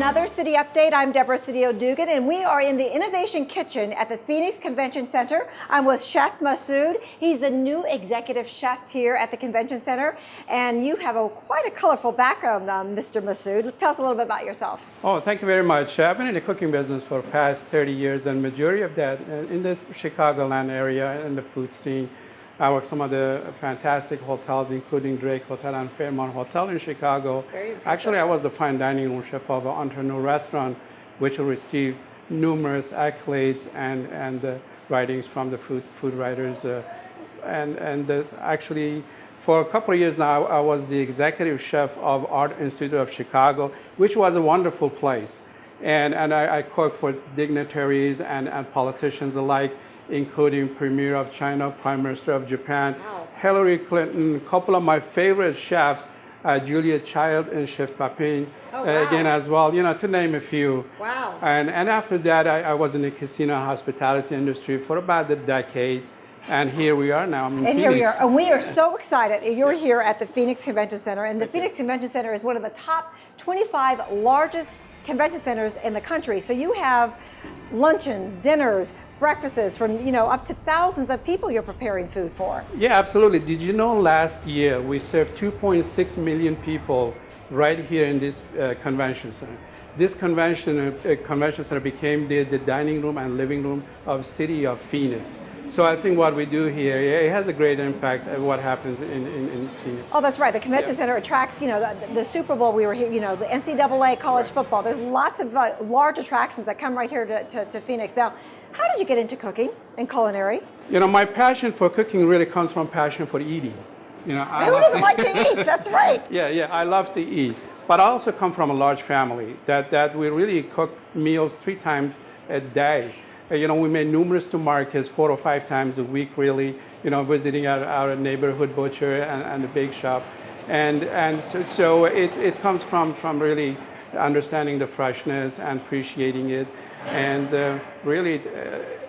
another City Update. I'm Deborah Sedillo Dugan, and we are in the Innovation Kitchen at the Phoenix Convention Center. I'm with Chef Masood. He's the new executive chef here at the Convention Center, and you have quite a colorful background, Mr. Masood. Tell us a little bit about yourself. Oh, thank you very much. I've been in the cooking business for the past 30 years, and majority of that in the Chicagoland area in the food scene. I work some of the fantastic hotels, including Drake Hotel and Fairmont Hotel in Chicago. Actually, I was the fine dining room chef of an entrepreneur restaurant, which received numerous accolades and writings from the food writers. Actually, for a couple of years now, I was the executive chef of Art Institute of Chicago, which was a wonderful place. And I cooked for dignitaries and politicians alike, including Premier of China, Prime Minister of Japan, wow. Hillary Clinton, a couple of my favorite chefs, Julia Child and Chef Papin, wow. Again as well, you know, to name a few. Wow. And after that, I was in the casino and hospitality industry for about a decade. And here we are now. I'm in Phoenix. Here we are. And we are so excited. You're here at the Phoenix Convention Center. And the Phoenix Convention Center is one of the top 25 largest convention centers in the country. So you have luncheons, dinners, breakfasts from, you know, up to thousands of people you're preparing food for. Yeah, absolutely. Did you know last year we served 2.6 million people right here in this convention center? This convention center became the dining room and living room of city of Phoenix. So I think what we do here, it has a great impact on what happens in Phoenix. Oh, that's right. The convention center attracts, you know, the Super Bowl we were here, you know, the NCAA college football. There's lots of large attractions that come right here to Phoenix. Now, how did you get into cooking and culinary? You know, my passion for cooking really comes from passion for eating. You know, who doesn't like to eat? That's right. Yeah, I love to eat. But I also come from a large family that we really cook meals 3 times a day. You know, we made numerous to markets 4 or 5 times a week, really, you know, visiting our neighborhood butcher and the bake shop. And so it comes from really understanding the freshness and appreciating it. And really,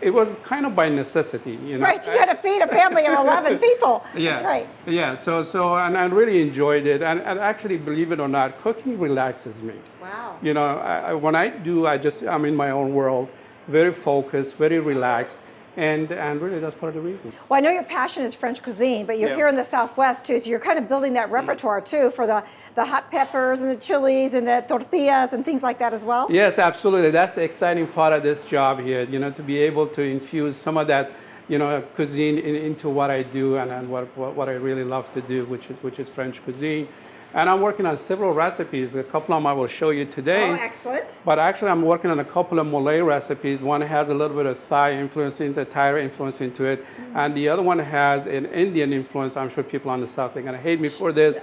it was kind of by necessity, you know. Right, you had to feed a family of 11 people. Yeah, that's right. Yeah, so and I really enjoyed it. And actually, believe it or not, cooking relaxes me. Wow. You know, when I do, I'm in my own world, very focused, very relaxed. And really, that's part of the reason. Well, I know your passion is French cuisine, but you're here in the Southwest too, so you're kind of building that repertoire too for the hot peppers and the chilies and the tortillas and things like that as well? Yes, absolutely. That's the exciting part of this job here, you know, to be able to infuse some of that, you know, cuisine into what I do and what I really love to do, which is French cuisine. And I'm working on several recipes. A couple of them I will show you today. Oh, excellent. But actually, I'm working on a couple of Malay recipes. One has a little bit of Thai influence, Thai influence into it. Mm-hmm. And the other one has an Indian influence. I'm sure people on the South, they're going to hate me for this.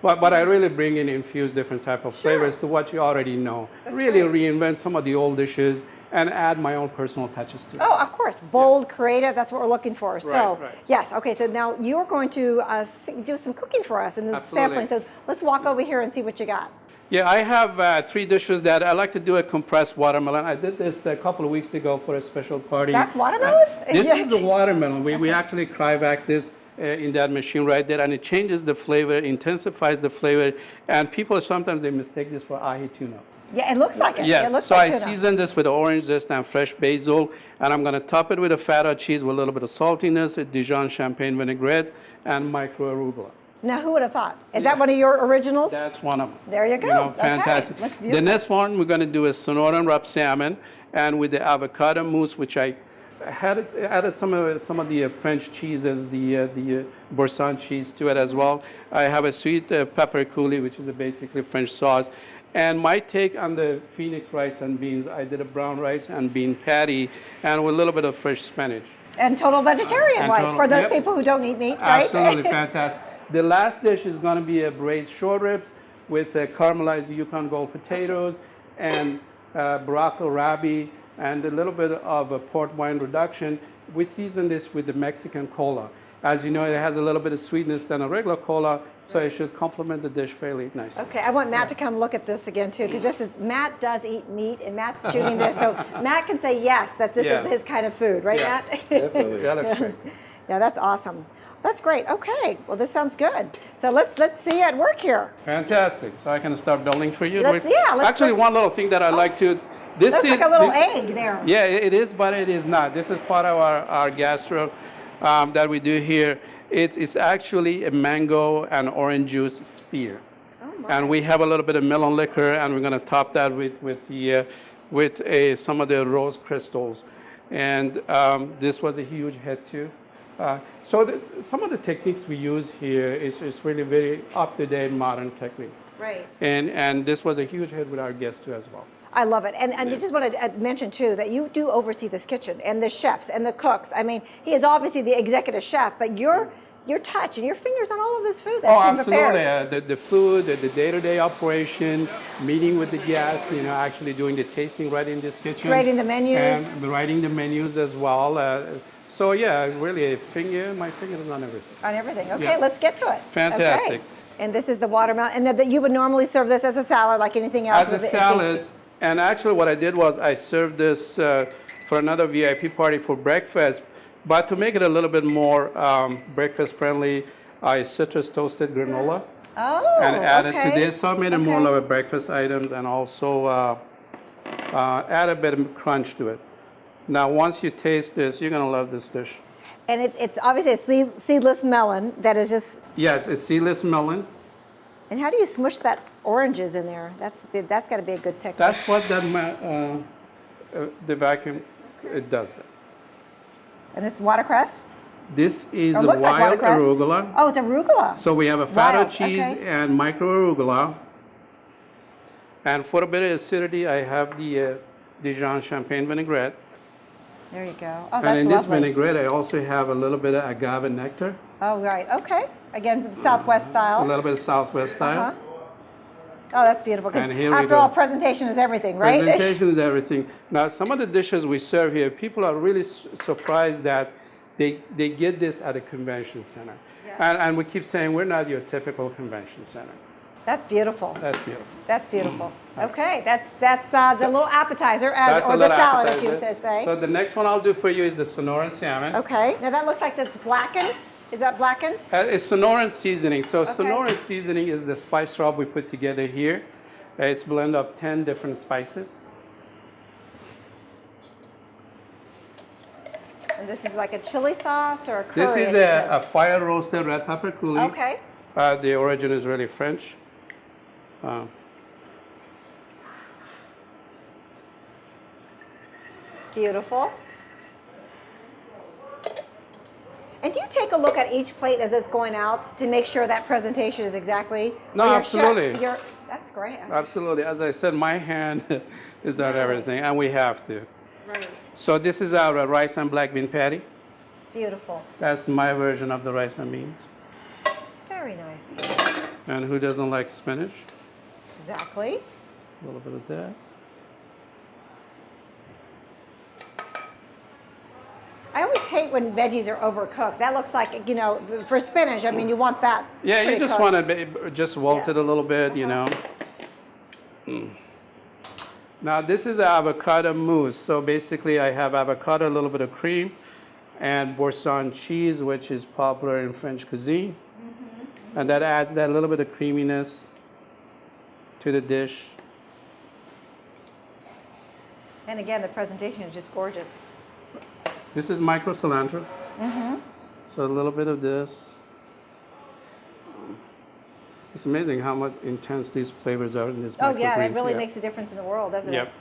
but I really bring in infuse different type of flavors to what you already know. That's really reinvent some of the old dishes and add my own personal touches to it. Oh, of course. Bold, creative, that's what we're looking for. So, right. Yes, okay, so now you're going to do some cooking for us in the sampling. So let's walk over here and see what you got. Yeah, I have 3 dishes that I like to do a compressed watermelon. I did this a couple of weeks ago for a special party. That's watermelon? This is the watermelon. We actually cryovac this in that machine right there, and it changes the flavor, intensifies the flavor, and people sometimes they mistake this for ahi tuna. Yeah, it looks like it. Yes, it looks so like I season this with orange zest and fresh basil, and I'm going to top it with a feta cheese with a little bit of saltiness, a Dijon champagne vinaigrette, and micro arugula. Now, who would have thought? Is that one of your originals? That's one of them. There you go. You know, fantastic. Okay. Looks beautiful. The next one we're going to do is Sonoran Salmon, and with the avocado mousse, which I added some of the French cheeses, the Boursin cheese to it as well. I have a sweet pepper coulis, which is basically French sauce. And my take on the Phoenix rice and beans, I did a brown rice and bean patty, and with a little bit of fresh spinach. And total vegetarian rice for those people who don't eat meat, right? Absolutely fantastic. The last dish is going to be a braised short ribs with caramelized Yukon gold potatoes and broccoli rabi and a little bit of a port wine reduction. We season this with the Mexican cola. As you know, it has a little bit of sweetness than a regular cola, so it should complement the dish fairly nicely. Okay, I want Matt to come look at this again too, because Matt does eat meat, and Matt's shooting this, so Matt can say yes, that this is his kind of food, right, Matt? Definitely. That looks great. Yeah, that's awesome. That's great. Okay. Well, this sounds good. So let's see you at work here. Fantastic. So I can start building for you. Let's one little thing that I like to. This looks is like a little egg there. Yeah, it is, but it is not. This is part of our gastro that we do here. It's actually a mango and orange juice sphere. Oh my. And we have a little bit of melon liquor, and we're going to top that with some of the rose crystals. And this was a huge hit too. Some of the techniques we use here is really very up-to-date modern techniques. Right. And this was a huge hit with our guests too as well. I love it. And I just want to mention too that you do oversee this kitchen and the chefs and the cooks. I mean, he is obviously the executive chef, but your touch and your fingers on all of this food that's being prepared. Absolutely. The food, the day-to-day operation, meeting with the guests, actually doing the tasting right in this kitchen. Writing the menus. And writing the menus as well. So yeah, really, my finger is on everything. On everything. Okay, Yeah. Let's get to it. Fantastic. Okay. And this is the watermelon. And you would normally serve this as a salad like anything else? As a salad. And actually what I did was I served this for another VIP party for breakfast. But to make it a little bit more breakfast friendly, I citrus toasted granola. Oh, and added to this. So I made it more like a breakfast items and also add a bit of crunch to it. Now, once you taste this, you're going to love this dish. And it's obviously a seedless melon that is just... Yes, it's seedless melon. And how do you smush that oranges in there? That's got to be a good technique. That's what the vacuum, it does that. And it's watercress? This is Or a looks like wild watercress. arugula. Oh, it's arugula. So we have a feta Wild, cheese okay. and micro arugula. And for a bit of acidity, I have the Dijon champagne vinaigrette. There you go. Oh, that's And in this lovely. vinaigrette, I also have a little bit of agave nectar. Oh, right. Okay. Again, Southwest A style. little bit of Southwest style. Uh-huh. Oh, that's beautiful. Because And here we after go. all, presentation is everything, right? Presentation is everything. Now, some of the dishes we serve here, people are really surprised that they get this at a convention center. Yeah. And we keep saying, we're not your typical convention center. That's beautiful. That's beautiful. That's beautiful. Okay, that's the little appetizer, That's or a the little salad, appetizer. if you should say. So the next one I'll do for you is the Sonoran Salmon. Okay. Now that looks like that's blackened. Is that blackened? It's Sonoran seasoning. So Okay. Sonoran seasoning is the spice rub we put together here. It's a blend of 10 different spices. And this is like a chili sauce or a curry? This is a fire roasted red pepper coulis. Okay. The origin is really French. Beautiful. And do you take a look at each plate as it's going out to make sure that presentation is exactly? No, absolutely. That's great. Absolutely. As I said, my hand is on everything, and we have to. Right. So this is our rice and black bean patty. Beautiful. That's my version of the rice and beans. Very nice. And who doesn't like spinach? Exactly. A little bit of that. I always hate when veggies are overcooked. That looks like, for spinach, I mean, you want that. Yeah, you pretty just cooked. want to just wilt it a little bit, you know. Now this is avocado mousse. So basically I have avocado, a little bit of cream, and Boursin cheese, which is popular in French cuisine. And that adds that little bit of creaminess to the dish. And again, the presentation is just gorgeous. This is micro cilantro. So a little bit of this. It's amazing how much intense these flavors are in this. Oh yeah, that microgreens. really makes a difference in the world, doesn't Yep. it?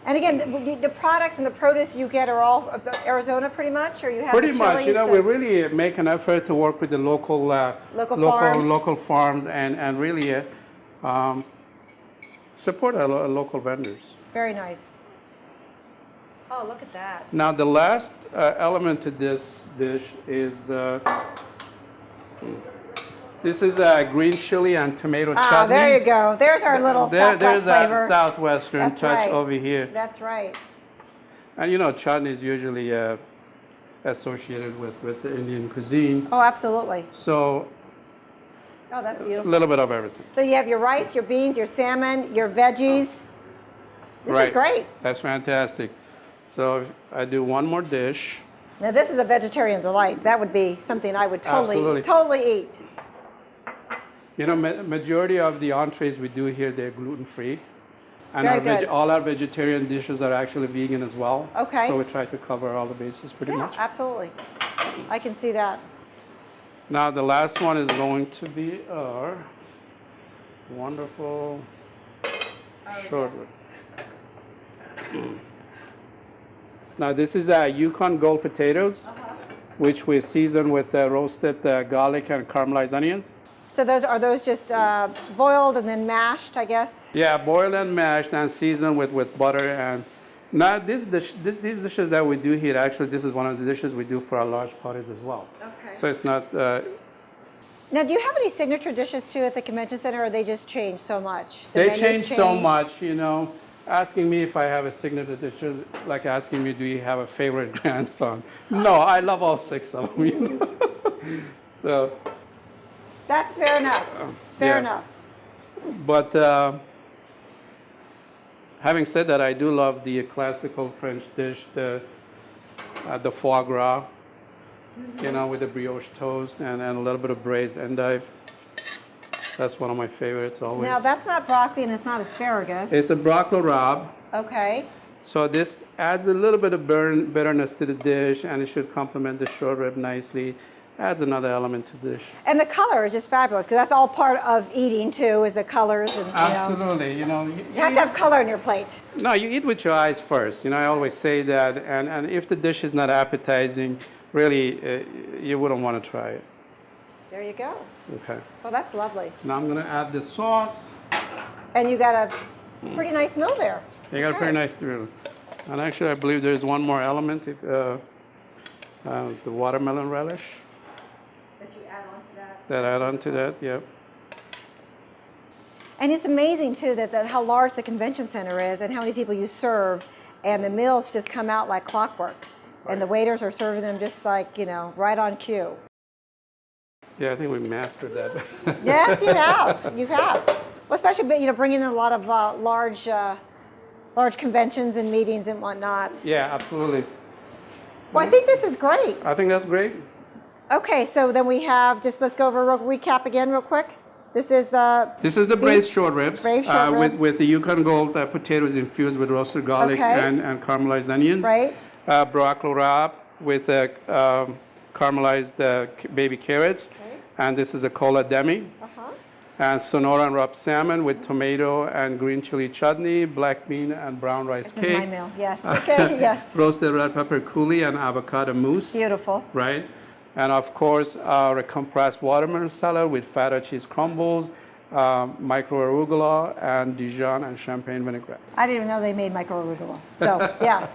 And again, the products and the produce you get are all Arizona pretty much, or you have Pretty the much, chilies we really make an effort to work with the local farms and really support our local vendors. Very nice. Oh, look at that. Now the last element to this dish is this is green chili and tomato chutney. Ah, there you go. There's our little Southwest There's that flavor. Southwestern That's touch right. over here. That's right. And chutney is usually associated with the Indian cuisine. Oh, absolutely. So Oh, that's a beautiful. little bit of everything. So you have your rice, your beans, your salmon, your veggies. This is great. That's fantastic. So I do one more dish. Now this is a vegetarian delight. That would be something I would Absolutely. totally eat. You know, majority of the entrees we do here, they're gluten-free. And Very good. all our vegetarian dishes are actually vegan as well. Okay. So we try to cover all the bases pretty Yeah, much. absolutely. I can see that. Now the last one is going to be our wonderful short rib. Now this is Yukon gold potatoes, which we season with roasted garlic and caramelized onions. So are those just boiled and then mashed, I guess? Yeah, boiled and mashed and seasoned with butter. And now these dishes that we do here, actually this is one of the dishes we do for our large parties as well. Okay. So it's not... Now, do you have any signature dishes too at the convention center, or they just change so much? They change so much, you know. Asking me if I have a signature dish, like asking me, do you have a favorite grandson? No, I love all 6 of them. You know? So that's fair enough. Fair yeah. enough. But having said that, I do love the classical French dish, the foie gras, you know, with the brioche toast and a little bit of braised endive. That's one of my favorites always. Now, that's not broccoli and it's not asparagus. It's a broccoli rabe. Okay. So this adds a little bit of bitterness to the dish, and it should complement the short rib nicely. Adds another element to the dish. And the color is just fabulous, because that's all part of eating too, is the colors. And, Absolutely, you know. You have to have color on your plate. No, you eat with your eyes first. You know, I always say that. And if the dish is not appetizing, really, you wouldn't want to try it. There you go. Okay. Well, that's lovely. Now I'm going to add the sauce. And you got a pretty nice meal there. You got a pretty nice grill. And actually, I believe there's one more element, the watermelon relish. That you add on to that. That add on to that, yeah. And it's amazing too that how large the convention center is and how many people you serve, and the meals just come out like clockwork. Right. And the waiters are serving them just like, you know, right on cue. Yeah, I think we mastered that. Yes, you have. You have. Well, especially, you know, bringing in a lot of large conventions and meetings and whatnot. Yeah, absolutely. Well, I think this is great. I think that's great. Okay, so then we have, let's go over a recap again real quick. This is the braised short ribs. Braised short ribs. With the Yukon Gold potatoes infused with roasted garlic and caramelized onions. Right. Broccoli rabe with caramelized baby carrots. Okay. And this is a cola demi. And Sonoran salmon with tomato and green chili chutney, black bean and brown rice cake. This is my meal, yes. Okay, yes. Roasted red pepper coulis and avocado mousse. Beautiful. Right? And of course, our compressed watermelon salad with feta cheese crumbles, micro arugula, and Dijon and champagne vinaigrette. I didn't even know they made micro arugula. So, yes.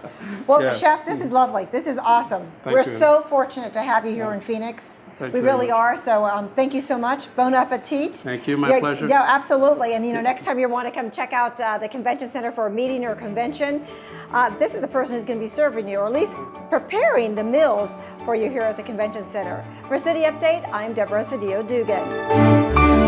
Well, yeah. Chef, this is lovely. This is awesome. We're so fortunate to have you here in Phoenix. We really are. So thank you so much. Bon appetit. Thank you. My pleasure. Yeah, absolutely. And you know, next time you want to come check out the convention center for a meeting or a convention, this is the person who's going to be serving you, or at least preparing the meals for you here at the convention center. For City Update, I'm Deborah Sedillo Dugan.